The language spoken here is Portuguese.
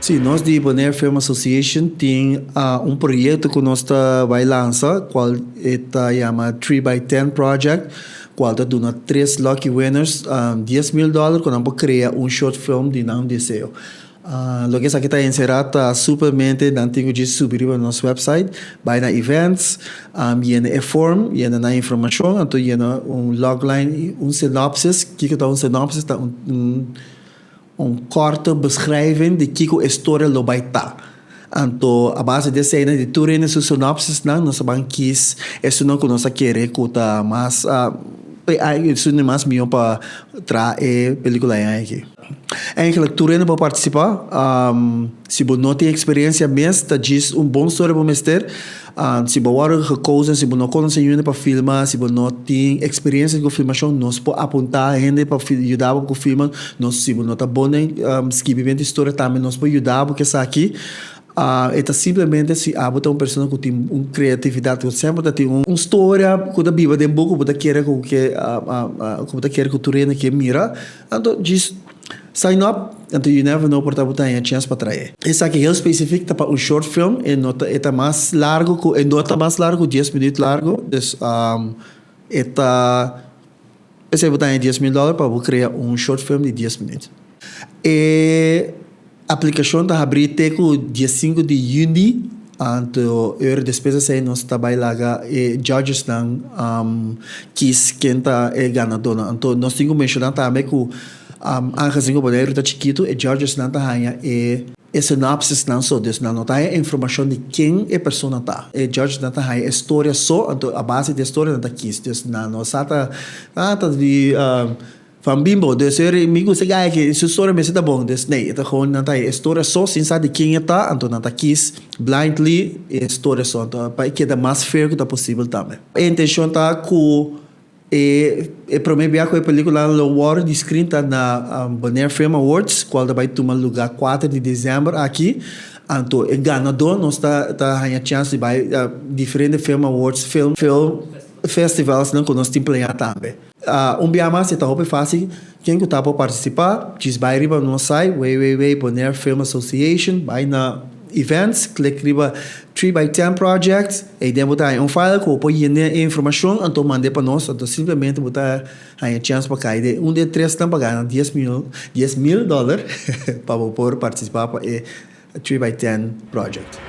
Sim, nós de Bonaire Film Association tem projeto que nós vai lançar, qual está chama 3x10 Project, qual está dando 3 lucky winners, $10,000, quando vamos criar short film de não desejo. Lo que aqui está encerrado supermente, não tenho de subir no nosso website, vai na events, e form, e na informação, então e logline, sinopsis, que está sinopsis, está korte beschrijving de que a história lo vai estar. Então, a base dessa ainda de tudo nessa sinopsis, nós sabemos que isso não que nós queremos que está mais isso não é mais melhor para trazer película aqui. É que tudo para participar, se você não tem experiência mesmo, tá diz bom história para mestre. Se você gekozen, se você não conhece ninguém para filmar, se você não tem experiência com filmação, nós podemos apontar a gente para ajudar com filmar. Nós, se você não está bom em escrever história também, nós podemos ajudar porque está aqui. É simplesmente se botar uma pessoa que tem uma criatividade, que sempre tem uma história que está viva dentro do book, que quer que tu reina que mira. Então, diz sign up, então you never know por botar a chance para trazer. Esse aqui é muito específico para short film, é mais largo, é nota mais largo, 10 minutos largo, então esse botar $10,000 para criar short film de 10 minutos. A aplicação está aberta com dia 5 de junho, então a despesa sai nós trabalhamos e judges não quem está ganhador. Então nós temos que mencionar também que aangezien o Bonaire está chiquito, e judges não está e sinopsis não só, então não está a informação de quem a pessoa está. E judges não está a história só, então a base da história não está aqui. Então não está de Bimbo, dus amigo se ganha que isso história mesmo tá bom, dus nee, então gewoon não tá história só sem saber de quem tá, então não tá quis blindly história só, então para que dá mais fair que tá possível também. A intenção tá com para mim a película award de screen tá na Bonaire Film Awards, qual vai tomar lugar 4 de dezembro aqui. Então o ganador nós tá ganha chance de vai diferentes film awards, film festivals não que nós temos planeado também. Dia mais está muito fácil. Quem que está para participar, diz vai riba no site Bonaire Film Association, vai na events, clique riba 3x10 projects, e daí botar file que pode ir informação, então mande para nós, então simplesmente botar a chance para cair. De 3 estão pagando $10,000 para poder participar para 3x10 project.